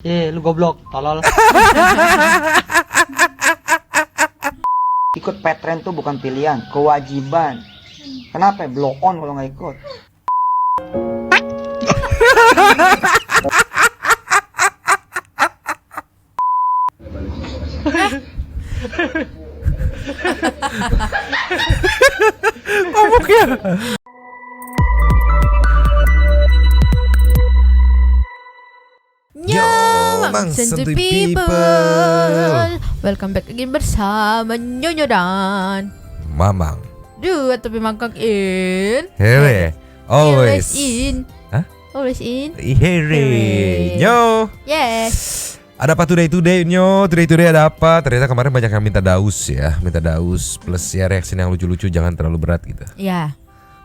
Lu goblok, tolol. Ikut petren tuh bukan pilihan, kewajiban. Kenapa ya? Blow on kalau nggak ikut. Ngomongnya. Mang Santuy people. Welcome back again bersama Nyonya dan Mamang. Duh, tapi mangkak in. Here, always in. Hah? Always in. Here, nyo. Yes. Ada apa today nyo? Today ada apa? Ternyata kemarin banyak yang minta daus ya, minta daus plus ya reaction yang lucu-lucu, jangan terlalu berat gitu. Ya.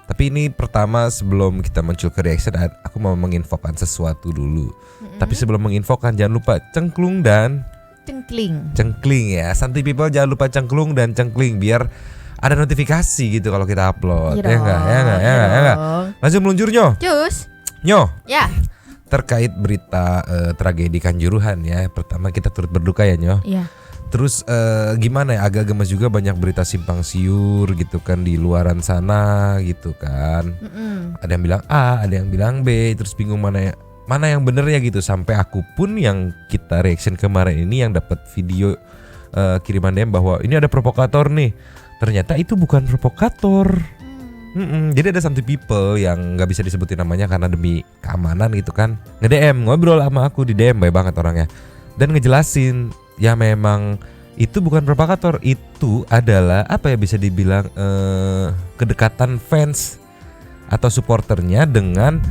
Tapi ini pertama sebelum kita muncul ke reaction, aku mau menginfokan sesuatu dulu. Tapi sebelum menginfokan jangan lupa cengklung dan Cengkling ya. Santuy people jangan lupa cengklung dan cengkling biar ada notifikasi gitu kalau kita upload. Ya enggak. Langsung meluncur nyo. Cus. Nyo. Ya. Terkait berita tragedi Kanjuruhan ya. Pertama kita turut berduka ya nyo. Iya. Terus gimana ya, agak gemes juga, banyak berita simpang siur gitu kan di luaran sana gitu kan. Ada yang bilang A, ada yang bilang B, terus bingung mana yang bener ya gitu. Sampai aku pun yang kita reaction kemarin ini yang dapat video kiriman DM bahwa ini ada provokator nih. Ternyata itu bukan provokator. Jadi ada santuy people yang nggak bisa disebutin namanya karena demi keamanan gitu kan, nge-DM, ngobrol sama aku di DM, baik banget orangnya, dan ngejelasin ya memang itu bukan provokator, itu adalah apa ya, bisa dibilang kedekatan fans atau supporternya dengan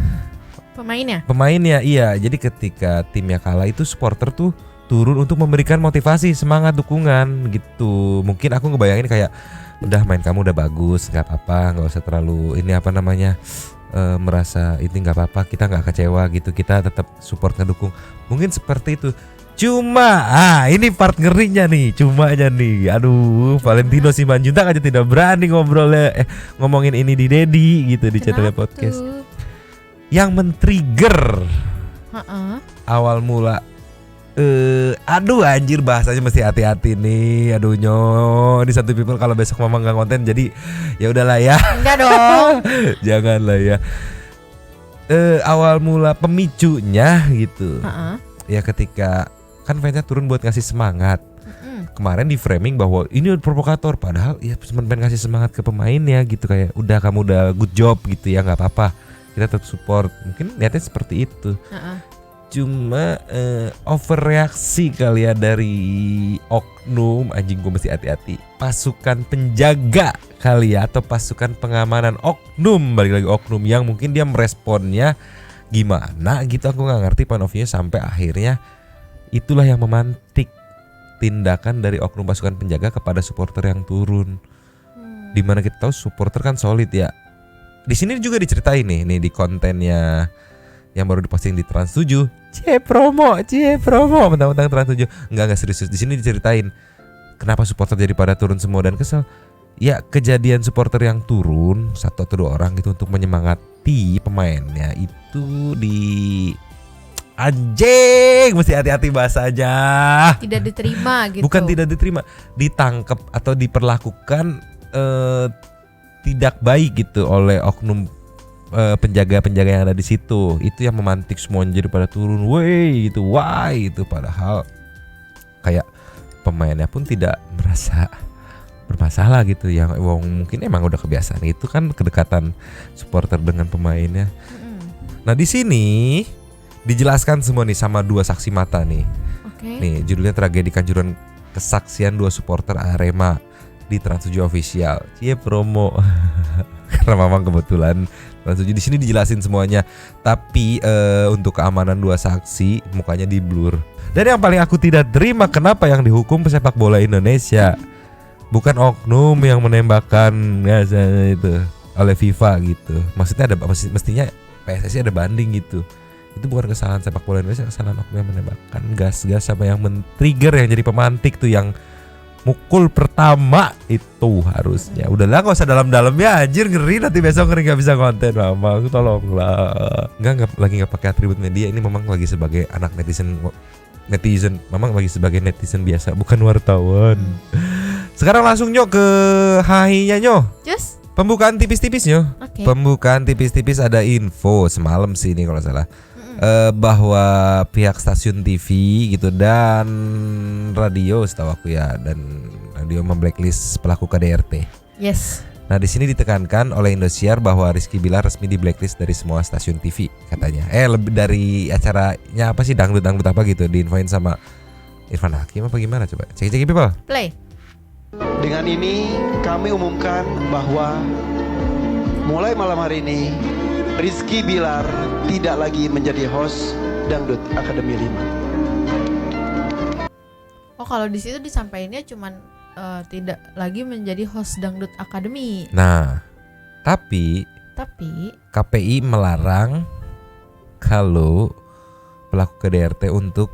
pemainnya. Iya, jadi ketika timnya kalah itu supporter tuh turun untuk memberikan motivasi, semangat, dukungan gitu. Mungkin aku ngebayangin kayak udah main kamu udah bagus, nggak apa-apa, nggak usah terlalu ini apa namanya merasa ini nggak apa-apa, kita nggak kecewa gitu, kita tetap support ngedukung. Mungkin seperti itu. Cuma ini part ngerinya nih, cumanya nih. Aduh, Valentino Simanjuntak aja tidak berani ngomongin ini di Dedi gitu di channelnya podcast. Yang men-trigger awal mula aduh anjir, bahasanya mesti hati-hati nih. Aduh nyo, di Santuy people kalau besok mama nggak konten jadi ya udahlah ya. Enggak dong. Janganlah ya. Awal mula pemicunya gitu. Ya ketika kan fansnya turun buat ngasih semangat. Kemarin di framing bahwa ini provokator, padahal ya cuma pengen ngasih semangat ke pemainnya gitu, kayak udah kamu udah good job gitu ya, nggak apa-apa, kita tetap support. Mungkin niatnya seperti itu. Cuma overreaksi kali ya dari oknum, anjing gue mesti hati-hati, pasukan penjaga kali ya, atau pasukan pengamanan oknum, balik lagi oknum yang mungkin dia meresponnya gimana gitu, aku nggak ngerti point of view-nya, sampai akhirnya itulah yang memantik tindakan dari oknum pasukan penjaga kepada supporter yang turun. Dimana kita tahu supporter kan solid ya. Di sini juga diceritain nih di kontennya yang baru diposting di Trans 7. Cie promo, mentang-mentang Trans 7. Enggak serius. Di sini diceritain kenapa supporter jadi pada turun semua dan kesel. Ya kejadian supporter yang turun 1 atau 2 orang gitu untuk menyemangati pemainnya itu di anjing, mesti hati-hati bahasanya. Tidak diterima gitu. Bukan tidak diterima, ditangkap atau diperlakukan tidak baik gitu oleh oknum penjaga-penjaga yang ada di situ. Itu yang memantik semuanya jadi pada turun, woi gitu, why itu, padahal kayak pemainnya pun tidak merasa bermasalah gitu, yang mungkin emang udah kebiasaan. Itu kan kedekatan supporter dengan pemainnya. Nah di sini dijelaskan semua nih sama 2 saksi mata nih. Nih judulnya tragedi Kanjuruhan, kesaksian 2 supporter Arema di Trans 7 official. Cie promo. Karena memang kebetulan Trans 7 di sini dijelasin semuanya. Tapi untuk keamanan 2 saksi mukanya di blur. Dan yang paling aku tidak terima, kenapa yang dihukum pesepak bola Indonesia, bukan oknum yang menembakkan itu oleh FIFA gitu. Maksudnya mestinya PSSI ada banding gitu. Itu bukan kesalahan sepak bola Indonesia, kesalahan oknum yang menembakkan gas sama yang men-trigger, yang jadi pemantik tuh, yang mukul pertama itu harusnya. Udahlah gak usah dalam-dalam ya anjir, ngeri nanti besok ngeri gak bisa konten Mamang, tolonglah. Enggak lagi gak pakai atribut media, ini Mamang lagi sebagai anak netizen, Mamang lagi sebagai netizen biasa, bukan wartawan. Sekarang langsung Nyo ke HI-nya Nyo. Just Pembukaan tipis-tipis Nyo. oke. Pembukaan tipis-tipis ada info semalam sih ini kalau salah. Bahwa pihak stasiun TV gitu dan radio setahu aku ya, dan radio memblacklist pelaku KDRT. Yes. Nah di sini ditekankan oleh Indosiar bahwa Rizky Bilar resmi di blacklist dari semua stasiun TV katanya. Lebih dari acaranya apa sih, dangdut apa gitu, diinfoin sama Irfan Hakim apa gimana coba? Cek people. Play. Dengan ini kami umumkan bahwa mulai malam hari ini Rizky Bilar tidak lagi menjadi host Dangdut Akademi 5. Oh, kalau di situ disampaikannya cuman tidak lagi menjadi host Dangdut Academy. Nah tapi KPI melarang kalau pelaku KDRT untuk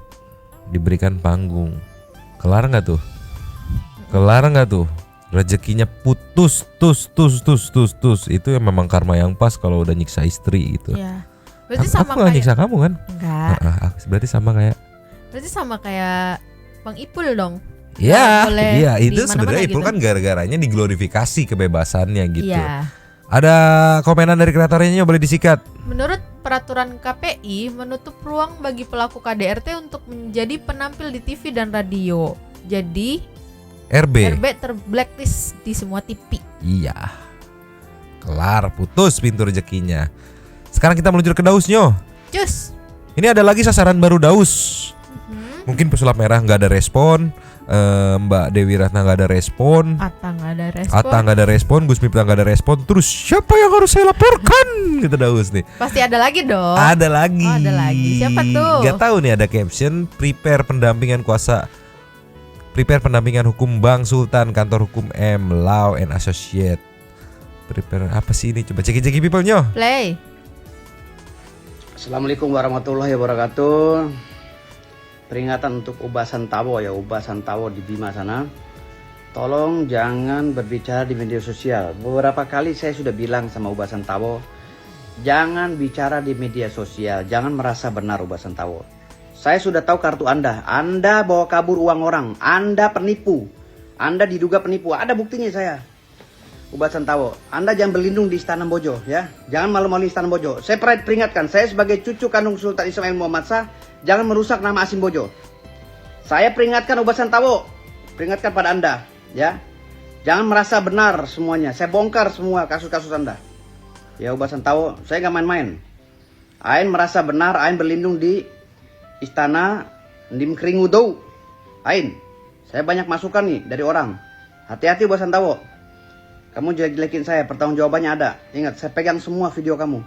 diberikan panggung. Kelar nggak tuh? Rezekinya putus tus. Itu yang memang karma yang pas kalau udah nyiksa istri gitu. Iya. Berarti Aku sama nggak kayak nyiksa kamu kan? enggak. Berarti sama kayak Bang Ipul dong. Iya, boleh iya di itu sebenarnya mana-mana Ipul gitu. kan gara-garanya diglorifikasi kebebasannya gitu. Iya. Ada komenan dari kreatornya boleh disikat. Menurut peraturan KPI menutup ruang bagi pelaku KDRT untuk menjadi penampil di TV dan radio. Jadi RB. terblacklist di semua TV. Iya. Kelar, putus pintu rezekinya. Sekarang kita meluncur ke Daus Nyo. Cus. Ini ada lagi sasaran baru Daus. Mungkin pesulap merah nggak ada respon, Mbak Dewi Ratna nggak ada respon, Atta nggak ada respon. Atta nggak ada respon, Gus Miftah nggak ada respon. Terus siapa yang harus saya laporkan? Gitu Daus nih. Pasti ada lagi dong. Ada lagi. Oh, ada lagi. Siapa tuh? Gak tahu nih, ada caption prepare pendampingan hukum Bang Sultan, kantor hukum M Law and Associate. Prepare apa sih ini? Coba ceki people Nyo. Play. Assalamualaikum warahmatullahi wabarakatuh. Peringatan untuk Ubasan Tawo ya, Ubasan Tawo di Bima sana. Tolong jangan berbicara di media sosial. Beberapa kali saya sudah bilang sama Ubasan Tawo, jangan bicara di media sosial, jangan merasa benar Ubasan Tawo. Saya sudah tahu kartu Anda bawa kabur uang orang, Anda penipu, Anda diduga penipu, ada buktinya saya. Ubasan Tawo, Anda jangan berlindung di Istana Bojo ya, jangan malu-malu di Istana Bojo. Saya peringatkan, saya sebagai cucu kandung Sultan Ismail Muhammad Shah, jangan merusak nama Asim Bojo. Saya peringatkan Ubasan Tawo, peringatkan pada Anda ya, jangan merasa benar semuanya. Saya bongkar semua kasus-kasus Anda. Ya Ubasan Tawo, saya nggak main-main. Ain merasa benar, Ain berlindung di Istana Ndim Kringudou. Ain, saya banyak masukan nih dari orang. Hati-hati Ubasan Tawo. Kamu jelek-jelekin saya, pertanggungjawabannya ada. Ingat, saya pegang semua video kamu.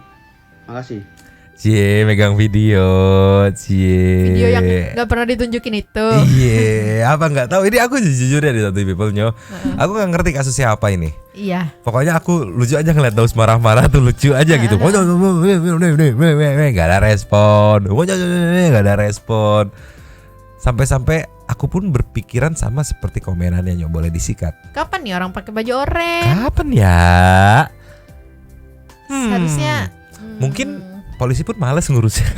Makasih. Cie, megang video, cie. Video yang nggak pernah ditunjukin itu. Iya, apa nggak tahu? Ini aku jujur ya di satu people Nyo. Aku nggak ngerti kasusnya apa ini. Iya. Pokoknya aku lucu aja ngeliat Daus marah-marah tuh, lucu aja gitu. Gak ada respon. Gak ada respon. Sampai-sampai aku pun berpikiran sama seperti komenannya Nyo, boleh disikat. Kapan nih orang pakai baju oranye? Kapan ya? Seharusnya Mungkin polisi pun males ngurusnya.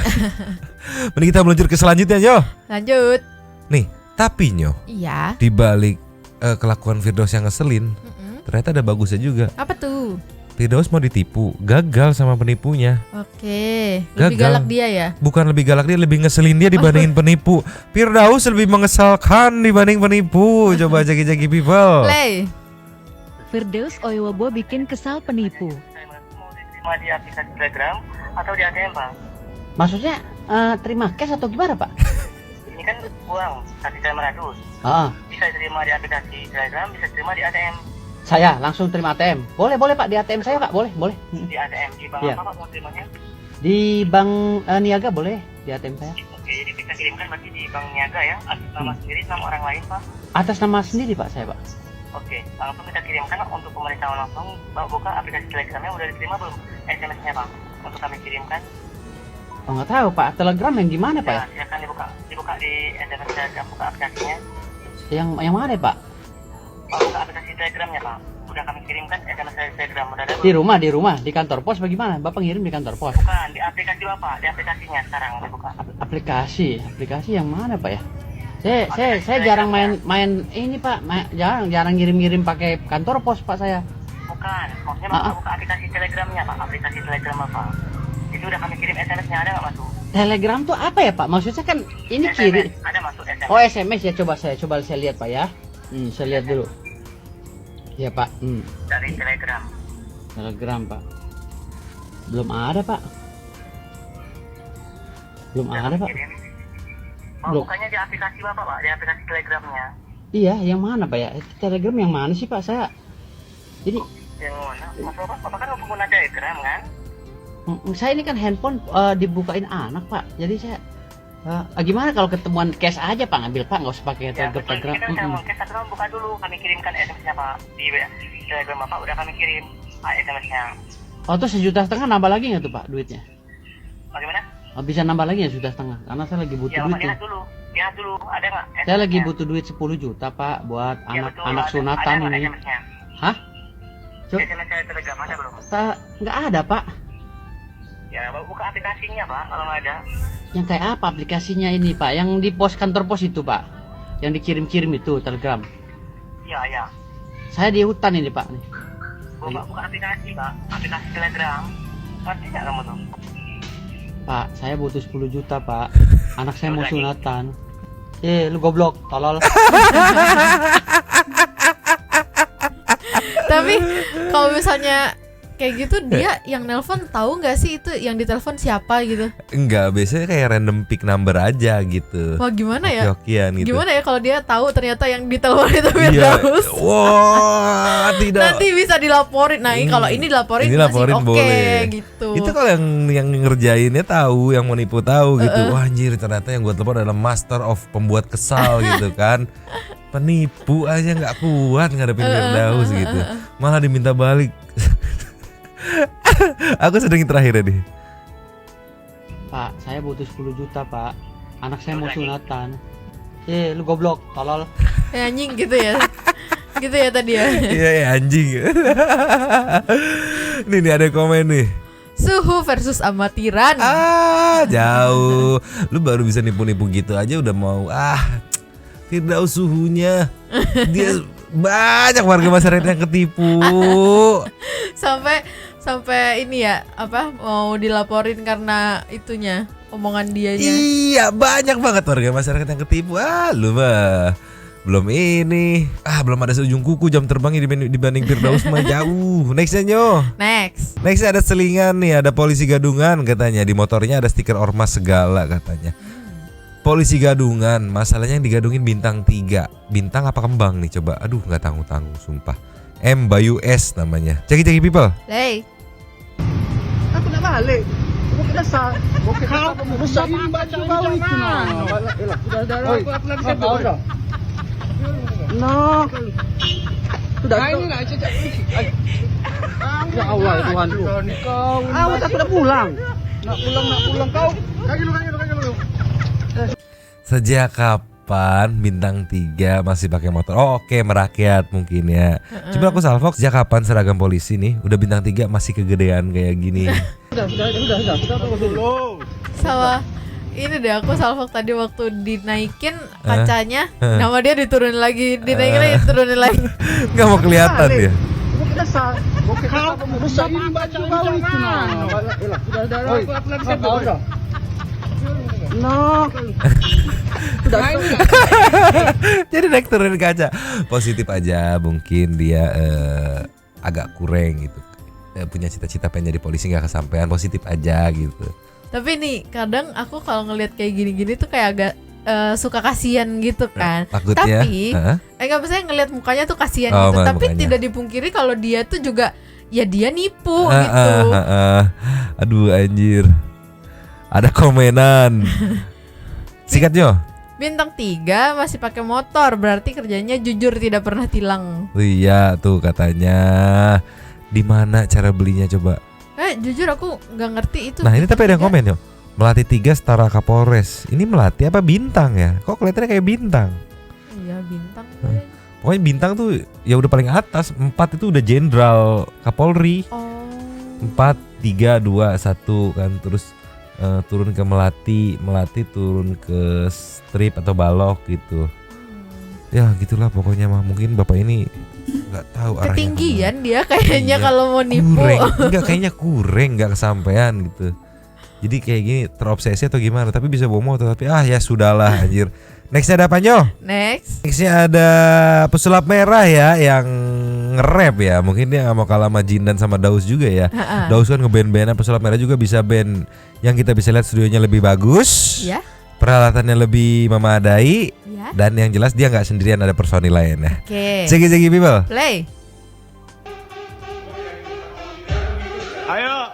Mending kita meluncur ke selanjutnya Nyo. lanjut. Nih, tapi Nyo, Iya. di balik kelakuan Firdaus yang ngeselin, ternyata ada bagusnya juga. Apa tuh? Firdaus mau ditipu, gagal sama penipunya. Oke. Lebih Gagal. galak dia ya? Bukan lebih galak, dia lebih ngeselin dia dibandingin penipu. Firdaus lebih mengesalkan dibanding penipu. Coba jagi-jagi people. Play. Firdaus Oiwobo bikin kesal penipu. Mau diterima di aplikasi Telegram atau di ATM, Bang? Maksudnya terima cash atau gimana Pak? Ini kan uang, 1.500. Bisa diterima di aplikasi Telegram, bisa diterima di ATM. Saya langsung terima ATM. Boleh Pak, di ATM saya Pak, boleh. Di ATM, di bank Iya. apa Pak mau terimanya? Di Bank Niaga boleh, di ATM saya. Oke, jadi kita kirimkan berarti di Bank Niaga ya, atas nama sendiri, nama orang lain, Pak. Atas nama sendiri Pak saya Pak. Oke, langsung kita kirimkan untuk pemeriksaan langsung. Bang, buka aplikasi Telegramnya udah diterima belum? SMS-nya Bang, untuk kami kirimkan. Oh nggak tahu Pak, Telegram yang gimana Pak ya? Ya, silakan dibuka di SMS Telegram, buka aplikasinya. Yang mana Pak? Pak buka aplikasi Telegramnya Pak. Udah kami kirimkan SMS dari Telegram. Udah ada Di belum? rumah, di kantor pos bagaimana? Bapak ngirim di kantor pos? Bukan, di aplikasi Bapak, di aplikasinya sekarang dibuka. Aplikasi yang mana Pak ya? Saya jarang main ini Pak, jarang ngirim pakai kantor pos Pak saya. Bukan, maksudnya Bapak buka aplikasi Telegramnya Pak, aplikasi Telegram Bapak. Itu udah kami kirim SMS-nya, ada nggak masuk? Telegram tuh apa ya Pak? Maksudnya kan ini SMS, kiri. ada masuk SMS. Oh SMS ya, coba saya lihat Pak ya. Saya lihat dulu. Ya Pak. Dari Telegram. Telegram Pak. Belum ada Pak. Belum Udah ada kami Pak. kirim. Oh, Belum. bukannya di aplikasi Bapak Pak, di aplikasi Telegramnya. Iya, yang mana Pak ya? Telegram yang mana sih Pak? Saya jadi Yang mana? Mas Bapak kan pengguna Telegram kan? saya ini kan handphone dibukain anak Pak. Jadi saya gimana kalau ketemuan cash aja Pak, ngambil Pak, nggak usah pakai Ya betul, Telegram. kita udah mau cash, tapi kamu buka dulu. Kami kirimkan SMS-nya Pak. Di Telegram Bapak udah kami kirim SMS-nya. Oh tuh 1,5 juta nambah lagi nggak tuh Pak duitnya? Bagaimana? Oh, bisa nambah lagi ya 1,5 juta? Karena saya lagi butuh Ya duit Bapak tuh. lihat dulu, ada nggak? Saya lagi SMS-nya? butuh duit 10 juta Pak buat Ya, anak betul, anak ada sunatan nggak ini. SMS-nya? Hah? Cuk, SMS dari Telegram ada belum? nggak ada Pak. Ya Bapak buka aplikasinya Pak, kalau nggak ada. Yang kayak apa aplikasinya ini Pak? Yang di pos kantor pos itu Pak? Yang dikirim-kirim itu Telegram. Iya. Saya di hutan ini Pak. Bapak buka aplikasi Pak, aplikasi Telegram. Ngerti nggak kamu tuh? Pak, saya butuh 10 juta Pak. Anak saya mau sunatan. Lu goblok, tolol. Tapi kalau misalnya kayak gitu dia yang nelpon tahu nggak sih itu yang ditelepon siapa gitu? Enggak, biasanya kayak random pick number aja gitu. Wah gimana ya? Oke-okean gitu. Gimana ya kalau dia tahu ternyata yang ditelepon itu Iya. Firdaus? Wah, tidak. Nanti bisa dilaporin. Nah, kalau ini dilaporin Ini masih laporin oke boleh. gitu. Itu kalau yang ngerjainnya tahu, yang menipu tahu gitu. Wah anjir, ternyata yang gue telepon adalah master of pembuat kesal gitu kan. Penipu aja nggak kuat ngadepin Firdaus gitu. Malah diminta balik. Aku sedang terakhir nih. Pak, saya butuh 10 juta Pak. Anak saya mau sunatan. Lu goblok, tolol. Anjing gitu ya. Gitu ya tadi ya. Iya ya anjing. Nih ada komen nih. Suhu versus amatiran. Jauh. Lu baru bisa nipu-nipu gitu aja udah mau Firdaus suhunya. Dia banyak warga masyarakat yang ketipu. Sampai ini ya mau dilaporin karena itunya omongan dianya. Iya, banyak banget warga masyarakat yang ketipu. Lu mah belum ini. Belum ada seujung kuku jam terbangnya dibanding Firdaus mah jauh. Nextnya Nyo. Nextnya ada selingan nih, ada polisi gadungan katanya. Di motornya ada stiker ormas segala katanya. Polisi gadungan, masalahnya yang digadungin bintang 3. Bintang apa kembang nih coba? Aduh nggak tanggung-tanggung sumpah. M Bayu S namanya. Ceki people. Hey. Aku nak balik. Aku dasar. Kau besar baca kau itu nah. Aku nak no. Sudah ini nak cecak. Ya Allah Tuhan tu. Aku tak nak pulang. Nak pulang kau. Kaki lu. Sejak kapan bintang 3 masih pakai motor? Oh oke, merakyat mungkin ya. Coba aku salvok, sejak kapan seragam polisi nih udah bintang 3 masih kegedean kayak gini? Sudah. Kita tunggu dulu. Sama ini deh aku salvok tadi waktu dinaikin kacanya, nama dia diturunin lagi, dinaikin lagi, diturunin lagi. Nggak mau kelihatan dia. Aku dasar. Kau besar baca kau itu nah. Sudah. No. Sudah. Jadi naik turunin kaca. Positif aja, mungkin dia agak kurang gitu. Punya cita-cita pengen jadi polisi nggak kesampaian, positif aja gitu. Tapi nih kadang aku kalau ngelihat kayak gini-gini tuh kayak agak suka kasihan gitu kan. Takutnya. Tapi nggak bisa ngelihat mukanya tuh kasihan gitu. Malah Tapi mukanya. tidak dipungkiri kalau dia tuh juga ya dia nipu gitu. Aduh anjir. Ada komenan. Sikatnya. Bintang 3 masih pakai motor, berarti kerjanya jujur tidak pernah tilang. Iya tuh katanya. Di mana cara belinya coba? Jujur aku nggak ngerti itu. Nah ini tapi ada yang 3. komen yo. Melati 3 setara Kapolres. Ini Melati apa bintang ya? Kok kelihatannya kayak bintang? Iya bintang. Pokoknya bintang tuh ya udah paling atas. 4 itu udah jenderal Kapolri. Oh. 4, 3, 2, 1 kan. Terus turun ke Melati turun ke strip atau balok gitu. Ya gitulah pokoknya mah. Mungkin bapak ini nggak tahu arahnya Ketinggian dia kayaknya Iya. kalau mau nipu. Kayaknya kurang, nggak kesampaian gitu. Jadi kayak gini terobsesi atau gimana? Tapi bisa bawa motor. Tapi ya sudahlah anjir. Nextnya ada apa Nyo? Nextnya ada pesulap merah ya, yang nge-rap ya. Mungkin dia gak mau kalah sama Jindan sama Daus juga ya. Daus kan ngeband-bandan, pesulap merah juga bisa band yang kita bisa lihat studionya lebih bagus, Ya. peralatannya lebih memadai, Ya. dan yang jelas dia nggak sendirian, ada personil lainnya. Oke. Segi people. Play. Ayo.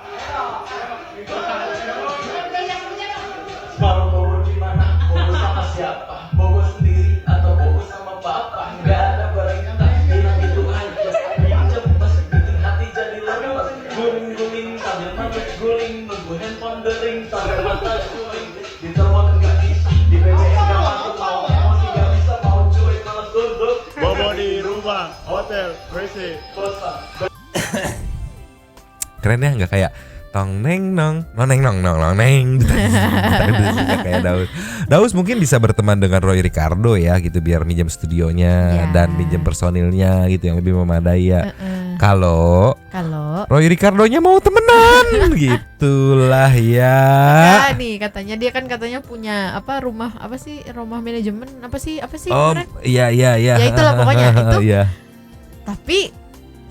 Bobo di rumah, hotel, WC, Keren ya, nggak kayak tong neng nong neng nong nong neng. Nggak kayak Daus. Daus mungkin bisa berteman dengan Roy Ricardo ya gitu, biar minjem studionya dan minjem personilnya gitu yang lebih memadai ya. Kalau Roy Ricardo-nya mau temenan gitulah ya. Ya nih katanya dia kan punya apa rumah apa sih, rumah manajemen apa sih Oh kemarin? iya. Ya itulah pokoknya itu. Iya. Tapi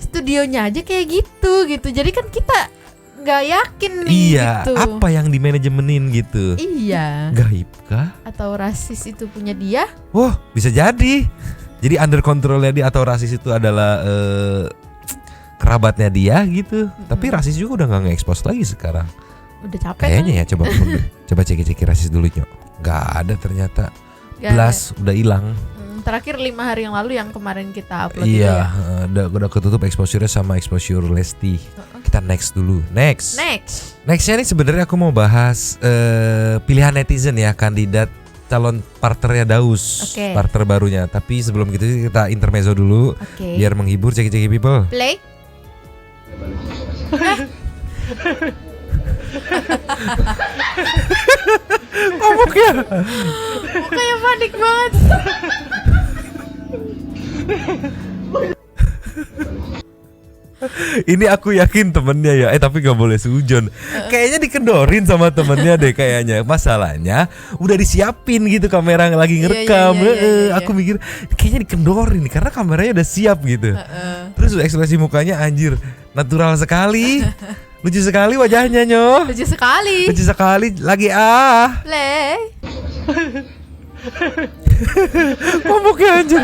studionya aja kayak gitu. Jadi kan kita nggak yakin nih Iya, gitu. apa yang di manajemenin gitu? Iya. Gaib kah? Atau rasis itu punya dia? Wah, bisa jadi. Jadi under controlnya dia atau rasis itu adalah kerabatnya dia gitu. Tapi rasis juga udah nggak nge-expose lagi sekarang. Udah capek Kayaknya kan? ya, coba cek rasis dulu Nyok. Nggak ada ternyata. Nggak Blast udah hilang. Terakhir 5 hari yang lalu yang kemarin kita upload Iya, itu ya. udah ketutup exposure-nya sama exposure Lesti. Kita next dulu. Nextnya nih sebenarnya aku mau bahas pilihan netizen ya, kandidat calon parternya Daus, parter barunya. Tapi sebelum gitu kita intermezzo dulu, biar menghibur ceki people. Play. Mukanya panik banget. Ini aku yakin temennya ya, tapi gak boleh sujon. Kayaknya dikendorin sama temennya deh kayaknya. Masalahnya udah disiapin gitu kamera lagi ngerekam. Iya. Aku mikir kayaknya dikendorin nih karena kameranya udah siap gitu. Terus ekspresi mukanya anjir natural sekali. Lucu sekali wajahnya Nyo. Lucu sekali. Lagi Play. Ngomongnya anjir.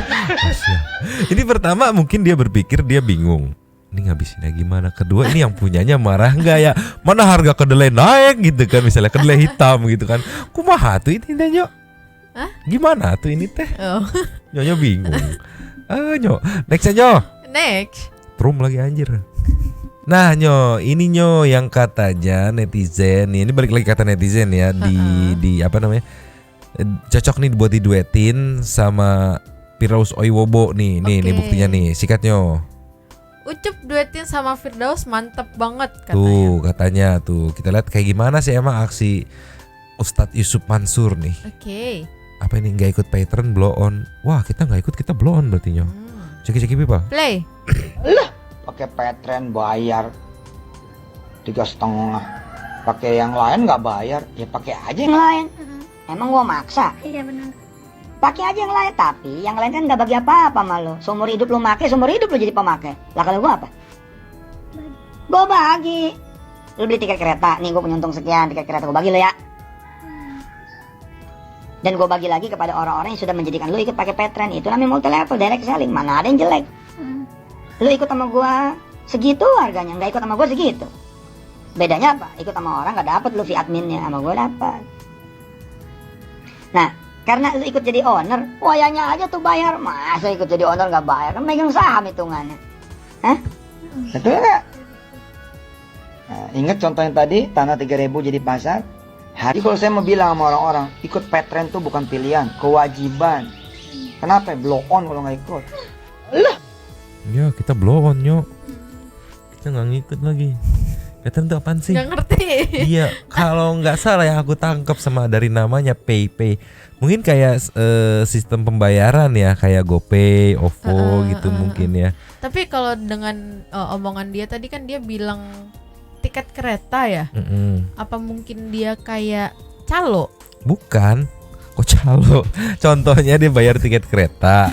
Ini pertama mungkin dia berpikir, dia bingung. Ini ngabisinnya gimana? Kedua ini yang punyanya marah nggak ya? Mana harga kedelai naik gitu kan, misalnya kedelai hitam gitu kan. Kumaha tuh ini teh Nyo? Gimana tuh ini teh? Nyonya bingung. Nyo, nextnya Nyo. Trum lagi anjir. Nah Nyo, ini Nyo yang katanya netizen, ini balik lagi kata netizen ya, di apa namanya, cocok nih buat diduetin sama Firdaus Oiwobo nih, nih buktinya nih, sikat Nyo. Ucup duetin sama Firdaus mantep banget katanya. Tuh katanya tuh, kita lihat kayak gimana sih emang aksi Ustadz Yusuf Mansur nih. Apa ini nggak ikut pattern blow on? Wah kita nggak ikut, kita blow on berarti Nyo. Ceki pipa. Play. Pakai pattern bayar 3,5. Pakai yang lain nggak bayar, ya pakai aja yang lain. Emang gua maksa? Iya benar. Pakai aja yang lain, tapi yang lain kan nggak bagi apa-apa sama lo. Seumur hidup lo make, seumur hidup lo jadi pemakai. Lah kalau gua apa? Gua bagi. Lo beli tiket kereta, nih gua punya untung sekian, tiket kereta gua bagi lo ya. Dan gua bagi lagi kepada orang-orang yang sudah menjadikan lo ikut pakai pattern. Itu namanya multi level, direct selling. Mana ada yang jelek. Lo ikut sama gua segitu harganya, nggak ikut sama gua segitu. Bedanya apa? Ikut sama orang nggak dapet lo fee adminnya, sama gua dapat. Nah, karena lu ikut jadi owner, wayanya aja tuh bayar. Masa ikut jadi owner nggak bayar? Kan megang saham hitungannya. Hah? Betul nggak? Nah, ingat contohnya tadi, tanah 3.000 jadi pasar. Hari kalau saya mau bilang sama orang-orang, ikut pattern tuh bukan pilihan, kewajiban. Kenapa? Blow on kalau nggak ikut. Ya kita blow on Nyok. Kita nggak ngikut lagi. Kelihatan tuh apaan sih? Nggak ngerti. Iya, kalau nggak salah yang aku tangkap sama dari namanya PayPay, mungkin kayak sistem pembayaran ya, kayak GoPay, OVO gitu mungkin ya. Tapi kalau dengan omongan dia tadi kan dia bilang tiket kereta ya. Apa mungkin dia kayak calo? Bukan, kok calo? Contohnya dia bayar tiket kereta.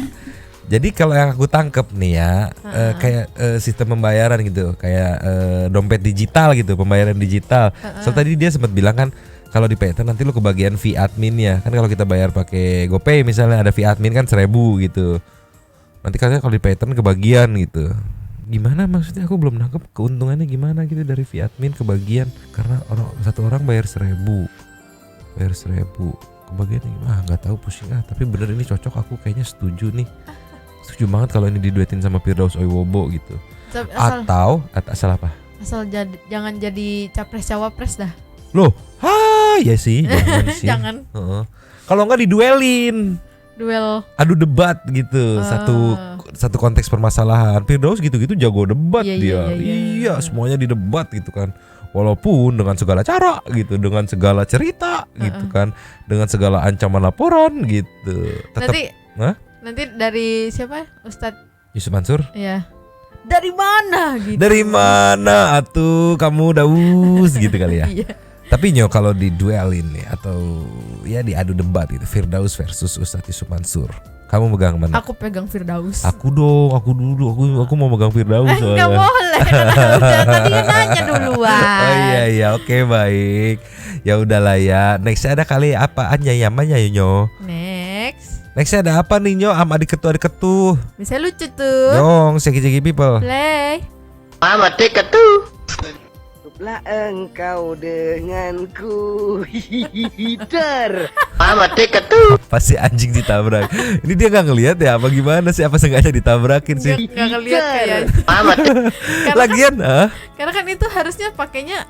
Jadi kalau yang aku tangkep nih ya, kayak sistem pembayaran gitu, kayak dompet digital gitu, pembayaran digital. So tadi dia sempat bilang kan, kalau di Paytm nanti lu kebagian fee admin ya. Kan kalau kita bayar pakai GoPay misalnya ada fee admin kan 1.000 gitu. Nanti katanya kalau di Paytm kebagian gitu. Gimana maksudnya, aku belum nangkep keuntungannya gimana gitu dari fee admin kebagian. Karena satu orang bayar 1.000, kebagian nggak tahu, pusing tapi bener ini cocok, aku kayaknya setuju nih. Setuju banget kalau ini diduetin sama Firdaus Oiwobo gitu. Atau asal apa? Asal jangan jadi capres cawapres dah. Loh, ya sih, jangan sih. Jangan. Kalau nggak diduelin. Duel. Adu debat gitu. Satu konteks permasalahan. Firdaus gitu-gitu jago debat dia. Iya, semuanya di debat gitu kan. Walaupun dengan segala cara gitu, dengan segala cerita gitu kan, dengan segala ancaman laporan gitu. Tetap Nanti dari siapa? Ustadz Yusuf Mansur? Iya. Dari mana gitu? Dari mana atuh kamu Daus gitu kali ya. Iya. Tapi Nyo kalau diduelin nih atau ya diadu debat gitu, Firdaus versus Ustadz Yusuf Mansur, kamu megang mana? Aku pegang Firdaus. Aku aku mau megang Firdaus. Enggak boleh. Udah tadi nanya duluan. Oh iya, oke baik. Ya udahlah ya. Next ada kali apaan ya namanya Nyo? Nextnya ada apa nih Nyo? Adik ketu. Bisa lucu tuh. Yong, seki people. Play. Mama ketu. Cukuplah engkau denganku. Hider. Mama ketu. Pasti anjing ditabrak. Ini dia nggak ngelihat ya? Apa gimana sih? Apa sengaja ditabrakin sih? Nggak ngelihat kayaknya. Lagian karena kan itu harusnya pakainya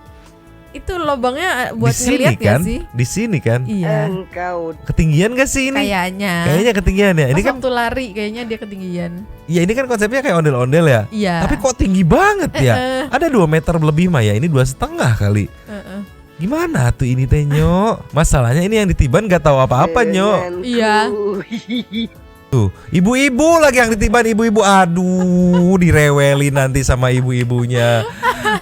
itu lobangnya buat ngeliat kan? Gak sih? Di sini kan? Iya. Engkau ketinggian gak sih ini? Kayaknya ketinggian ya. Ini kan waktu lari kayaknya dia ketinggian. Iya, ini kan konsepnya kayak ondel-ondel ya. Iya. Tapi kok tinggi banget ya? Ada 2 meter lebih mah ya. Ini 2,5 kali. Gimana tuh ini teh Nyo? Masalahnya ini yang ditiban gak tahu apa-apa Nyo. Iya. Tuh, ibu-ibu lagi yang ditiban, ibu-ibu. Aduh, direweli nanti sama ibu-ibunya.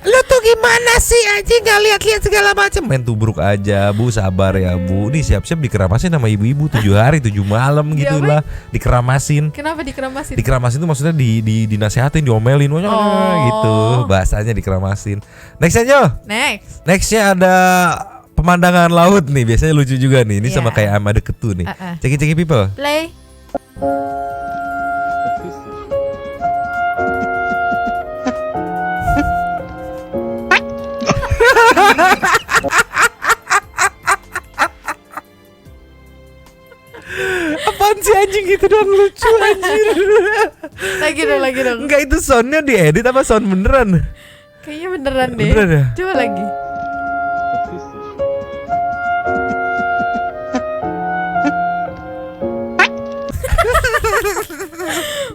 Lu tuh gimana sih anjing, gak lihat-lihat segala macam. Main tubruk aja, Bu, sabar ya Bu. Nih siap-siap dikeramasin sama ibu-ibu 7 hari 7 malam gitu lah. Dikeramasin. Kenapa dikeramasin? Dikeramasin tuh maksudnya dinasehatin, diomelin gitu. Bahasanya dikeramasin. Next aja. Nextnya ada pemandangan laut nih. Biasanya lucu juga nih. Ini sama kayak Amade Ketu nih. Ceki people. Play. Apaan sih anjing gitu doang, lucu anjir. Lagi dong. Enggak, itu soundnya diedit apa sound beneran? Kayaknya beneran deh. Beneran ya? Coba lagi.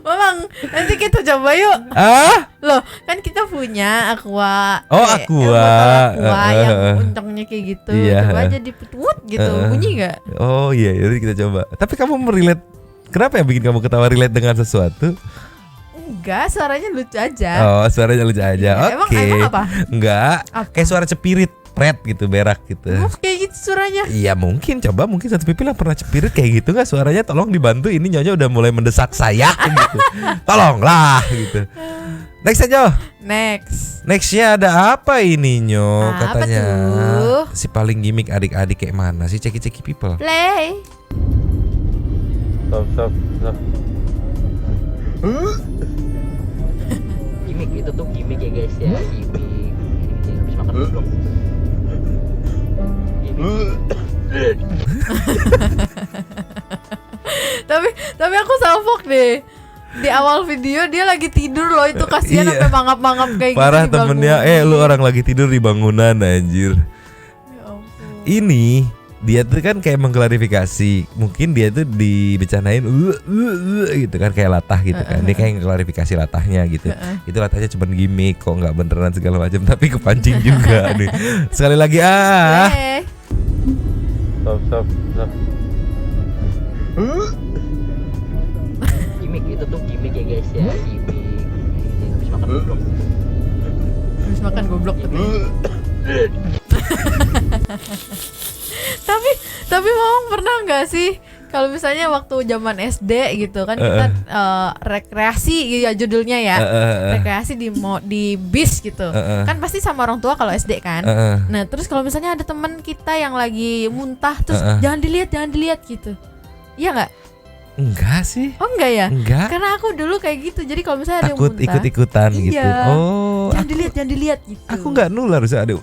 Mamang, nanti kita coba yuk. Loh, kan kita punya aqua. Aqua yang untungnya kayak gitu. Coba aja diputut gitu. Bunyi gak? Oh iya, jadi kita coba. Tapi kamu relate. Kenapa ya bikin kamu ketawa relate dengan sesuatu? Enggak, suaranya lucu aja. Oh, suaranya lucu aja. Oke. Emang apa? Enggak. Kayak suara cepirit. Pret gitu, berak gitu. Kayak gitu suaranya. Iya mungkin, coba mungkin satu pipi lah pernah cepirit kayak gitu nggak suaranya. Tolong dibantu, ini Nyonya udah mulai mendesak saya gitu. Tolonglah gitu. Next aja. Nextnya ada apa ini Nyo? Katanya si paling gimmick adik-adik kayak mana sih? Ceki people. Play. Stop. Gimik itu tuh gimik ya guys ya, gimik. Habis makan dulu. tapi aku salfok deh. Di awal video dia lagi tidur loh, itu kasihan sampai mangap-mangap kayak parah gitu. Parah temennya, lu orang lagi tidur di bangunan anjir. Ya ampun. Ini dia tuh kan kayak mengklarifikasi, mungkin dia tuh dibicarain gitu kan kayak latah gitu kan, dia kayak klarifikasi latahnya gitu. Itu latahnya cuma gimmick kok, nggak beneran segala macam, tapi kepancing juga nih. Sekali lagi Stop. Gimik itu tuh gimik ya guys ya, gimik. Habis makan goblok. Habis makan goblok katanya. tapi Mamang pernah nggak sih kalau misalnya waktu zaman SD gitu kan kita rekreasi ya judulnya ya, rekreasi di bis gitu kan pasti sama orang tua kalau SD kan. Nah terus kalau misalnya ada teman kita yang lagi muntah terus jangan dilihat gitu, iya nggak? Enggak sih. Oh enggak ya? Enggak. Karena aku dulu kayak gitu. Jadi kalau misalnya ada yang takut muntah, ikut-ikutan gitu. iya. Oh, jangan dilihat gitu. Aku nggak nular, bisa ada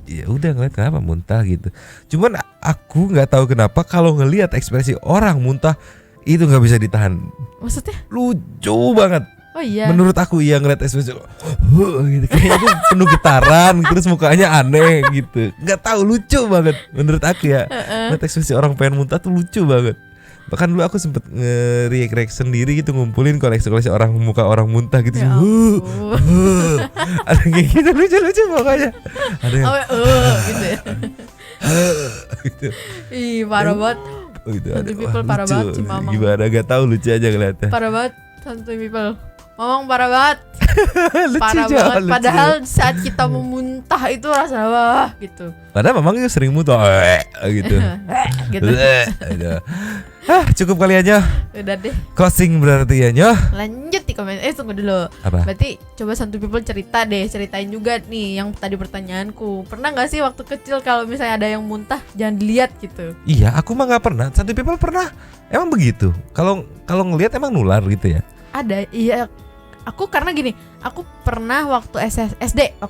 ya udah ngeliat kenapa muntah gitu. Cuman aku nggak tahu kenapa kalau ngelihat ekspresi orang muntah itu nggak bisa ditahan. Maksudnya? Lucu banget. Oh iya. Menurut aku iya ngeliat ekspresi gitu kayaknya tuh penuh getaran, terus mukanya aneh gitu. Nggak tahu, lucu banget menurut aku ya. Ngeliat ekspresi orang pengen muntah tuh lucu banget. Bahkan dulu aku sempet nge-react sendiri gitu, ngumpulin koleksi-koleksi orang muka orang muntah gitu. Ya ada kayak gitu lucu-lucu pokoknya. Ada yang gitu ya. gitu. Ih, parah banget. Gitu, Santuy people parah banget si Mamang. Gimana gak tahu, lucu aja ngeliatnya. Parah banget Santuy people. Mamang parah banget. Lucu Parah juga, banget. lucu. Padahal saat kita memuntah itu rasa wah gitu. Padahal Mamang itu sering muntah gitu. Gitu. Cukup kali aja. Udah deh. Closing berarti ya Nyoh. Lanjut di komen. Tunggu dulu. Apa? Berarti coba Santuy people ceritain juga nih yang tadi pertanyaanku. Pernah nggak sih waktu kecil kalau misalnya ada yang muntah jangan dilihat gitu? Iya, aku mah nggak pernah. Santuy people pernah. Emang begitu. Kalau ngelihat emang nular gitu ya. Ada, iya. Aku karena gini, aku pernah waktu SD,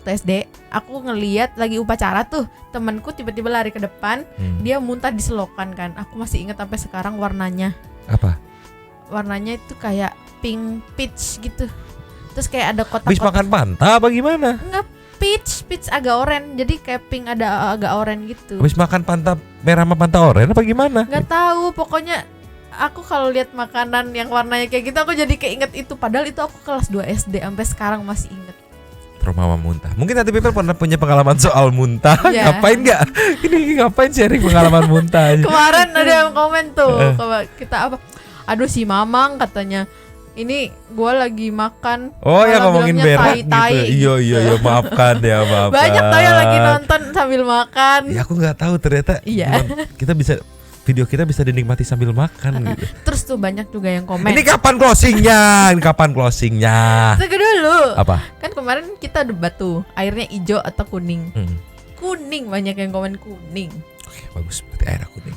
aku ngeliat lagi upacara tuh, temanku tiba-tiba lari ke depan, dia muntah di selokan kan. Aku masih ingat sampai sekarang warnanya. Apa? Warnanya itu kayak pink peach gitu. Terus kayak ada kotak-kotak. Habis makan panta apa gimana? Enggak, peach agak oranye. Jadi kayak pink ada agak oranye gitu. Habis makan panta merah sama panta oranye apa gimana? Nggak tahu, pokoknya aku kalau lihat makanan yang warnanya kayak gitu aku jadi keinget itu, padahal itu aku kelas 2 SD sampai sekarang masih inget. Trauma muntah. Mungkin nanti people pernah punya pengalaman soal muntah. Ya. Ngapain nggak? Ini ngapain sharing pengalaman muntah aja? Kemarin ada yang komen tuh, kita apa? Aduh si Mamang katanya, ini gue lagi makan. Oh ya, malah ngomongin bilangnya berak tai-tai gitu. Iya maafkan ya, maafkan. Banyak tuh yang lagi nonton sambil makan. Ya aku nggak tahu ternyata. Iya. Video kita bisa dinikmati sambil makan gitu. Terus tuh banyak juga yang komen. Ini kapan closingnya? Tunggu dulu. Apa? Kan kemarin kita debat tuh, airnya hijau atau kuning. Kuning, banyak yang komen kuning. Oke, bagus, berarti airnya kuning.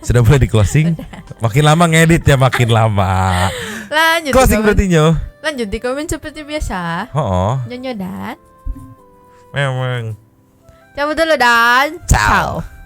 Sudah boleh di closing. Makin lama ngedit ya, makin lama. Lanjut. Closing berarti Nyo. Lanjut di komen seperti biasa. Nyonya dan Memang. cabut dulu dan ciao.